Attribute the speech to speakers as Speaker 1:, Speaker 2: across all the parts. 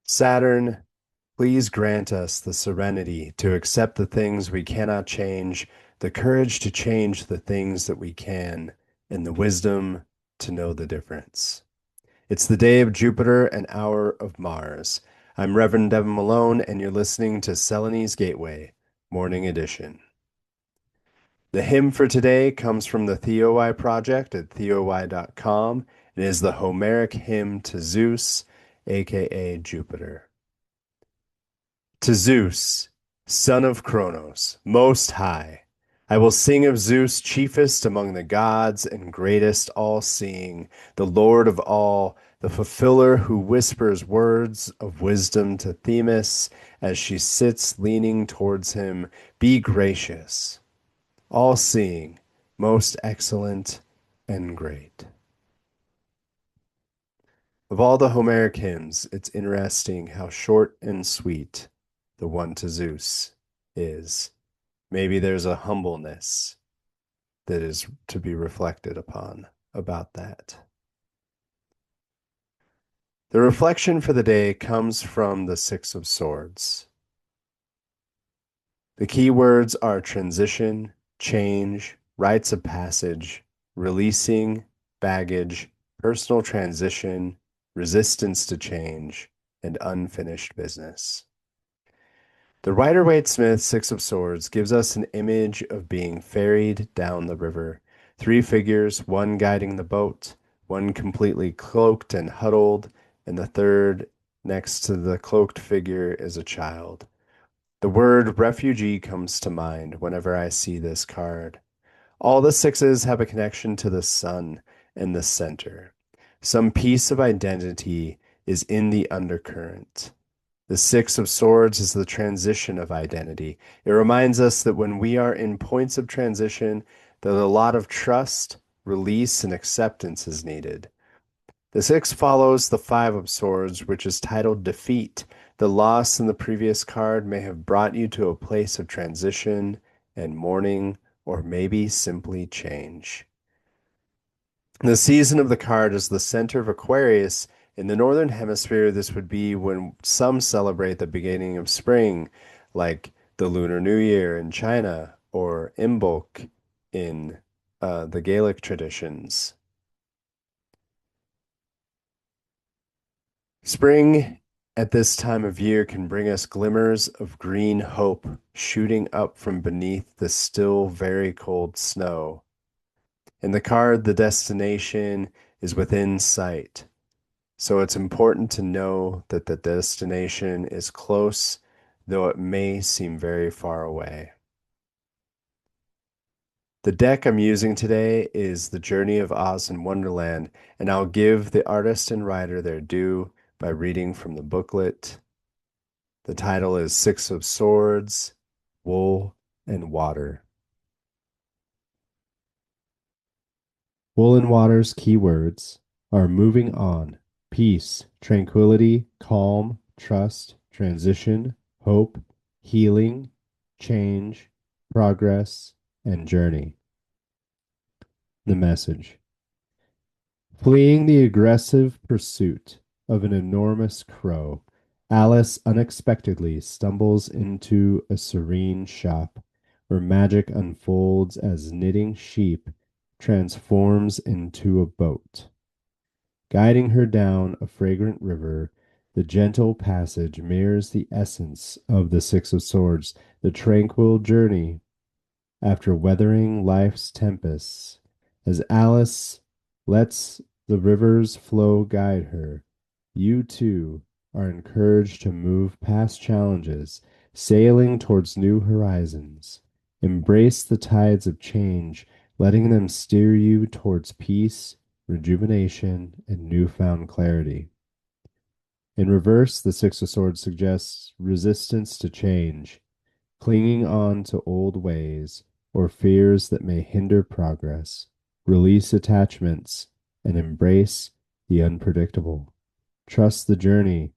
Speaker 1: Saturn, please grant us the serenity to accept the things we cannot change, the courage to change the things that we can, and the wisdom to know the difference. It's the day of Jupiter and hour of Mars. I'm Reverend Devon Malone, and you're listening to Selene's Gateway, Morning Edition. The hymn for today comes from the Theoi project at theoi.com and is the Homeric hymn to Zeus, aka Jupiter. To Zeus, son of Kronos, most high, I will sing of Zeus, chiefest among the gods and greatest all-seeing, the Lord of all, the fulfiller who whispers words of wisdom to Themis as she sits leaning towards him. Be gracious, all-seeing, most excellent and great. Of all the Homeric hymns, it's interesting how short and sweet the one to Zeus is. Maybe there's a humbleness that is to be reflected upon about that. The reflection for the day comes from the Six of Swords. The key words are transition, change, rites of passage, releasing, baggage, personal transition, resistance to change, and unfinished business. The Rider-Waite-Smith Six of Swords gives us an image of being ferried down the river. Three figures, one guiding the boat, one completely cloaked and huddled, and the third next to the cloaked figure is a child. The word refugee comes to mind whenever I see this card. All the sixes have a connection to the sun and the center. Some piece of identity is in the undercurrent. The Six of Swords is the transition of identity. It reminds us that when we are in points of transition, that a lot of trust, release, and acceptance is needed. The Six follows the Five of Swords, which is titled Defeat. The loss in the previous card may have brought you to a place of transition and mourning, or maybe simply change. The season of the card is the center of Aquarius. In the Northern Hemisphere, this would be when some celebrate the beginning of spring, like the Lunar New Year in China or Imbolc in the Gaelic traditions. Spring at this time of year can bring us glimmers of green hope shooting up from beneath the still very cold snow. In the card, the destination is within sight. So it's important to know that the destination is close, though it may seem very far away. The deck I'm using today is The Journey of Oz and Wonderland, and I'll give the artist and writer their due by reading from the booklet. The title is Six of Swords, Wool, and Water. Wool and Water's keywords are moving on, peace, tranquility, calm, trust, transition, hope, healing, change, progress, and journey. The message. Fleeing the aggressive pursuit of an enormous crow, Alice unexpectedly stumbles into a serene shop where magic unfolds as knitting sheep transforms into a boat. Guiding her down a fragrant river, the gentle passage mirrors the essence of the Six of Swords, the tranquil journey after weathering life's tempests. As Alice lets the river's flow guide her, you too are encouraged to move past challenges, sailing towards new horizons. Embrace the tides of change, letting them steer you towards peace, rejuvenation, and newfound clarity. In reverse, the Six of Swords suggests resistance to change, clinging on to old ways or fears that may hinder progress. Release attachments and embrace the unpredictable. Trust the journey,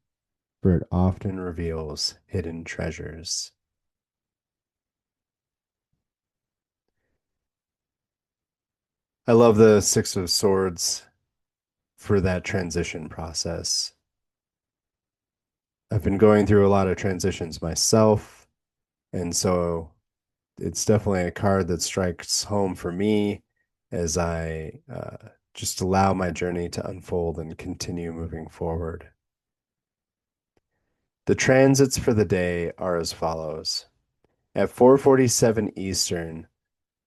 Speaker 1: for it often reveals hidden treasures. I love the Six of Swords for that transition process. I've been going through a lot of transitions myself, and so it's definitely a card that strikes home for me as I just allow my journey to unfold and continue moving forward. The transits for the day are as follows. At 4:47 Eastern,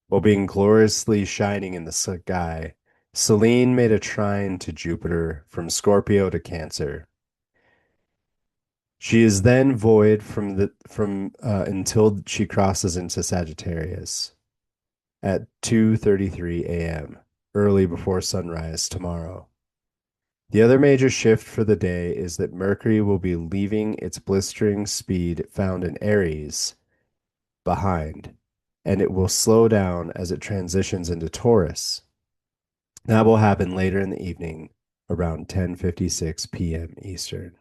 Speaker 1: while being gloriously shining in the sky, Selene made a trine to Jupiter from Scorpio to Cancer. She is then void from until she crosses into Sagittarius at 2:33 a.m., early before sunrise tomorrow. The other major shift for the day is that Mercury will be leaving its blistering speed found in Aries behind, and it will slow down as it transitions into Taurus. That will happen later in the evening around 10:56 p.m. Eastern.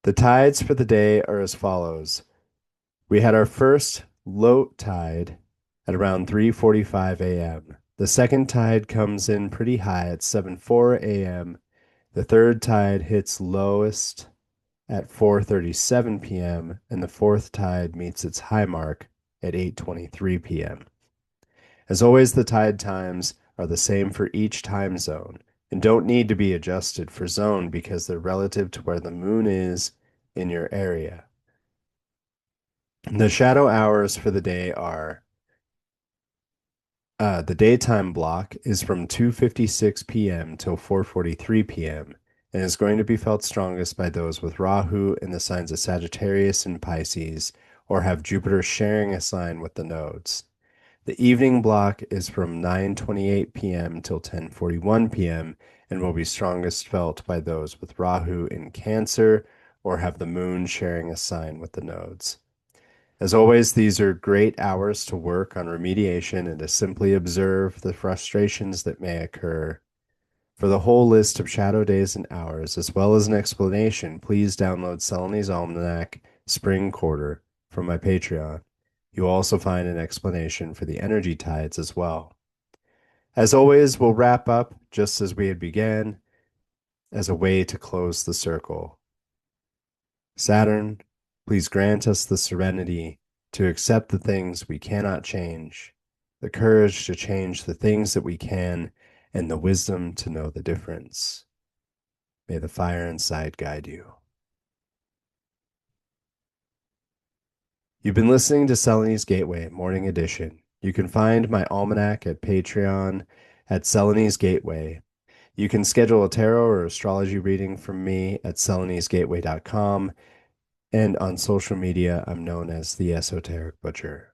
Speaker 1: The tides for the day are as follows. We had our first low tide at around 3:45 a.m. The second tide comes in pretty high at 7:04 a.m. The third tide hits lowest at 4:37 p.m. and the fourth tide meets its high mark at 8:23 p.m. As always, the tide times are the same for each time zone and don't need to be adjusted for zone because they're relative to where the moon is in your area. The shadow hours for the day are the daytime block is from 2:56 p.m. till 4:43 p.m. and is going to be felt strongest by those with Rahu in the signs of Sagittarius and Pisces or have Jupiter sharing a sign with the nodes. The evening block is from 9:28 p.m. till 10:41 p.m. and will be strongest felt by those with Rahu in Cancer or have the moon sharing a sign with the nodes. As always, these are great hours to work on remediation and to simply observe the frustrations that may occur. For the whole list of shadow days and hours, as well as an explanation, please download Selene's Almanac Spring Quarter from my Patreon. You'll also find an explanation for the energy tides as well. As always, we'll wrap up just as we had began as a way to close the circle. Saturn, please grant us the serenity to accept the things we cannot change, the courage to change the things that we can, and the wisdom to know the difference. May the fire inside guide you. You've been listening to Selene's Gateway, Morning Edition. You can find my almanac at Patreon at Selene's Gateway. You can schedule a tarot or astrology reading from me at selenesgateway.com. And on social media, I'm known as the Esoteric Butcher.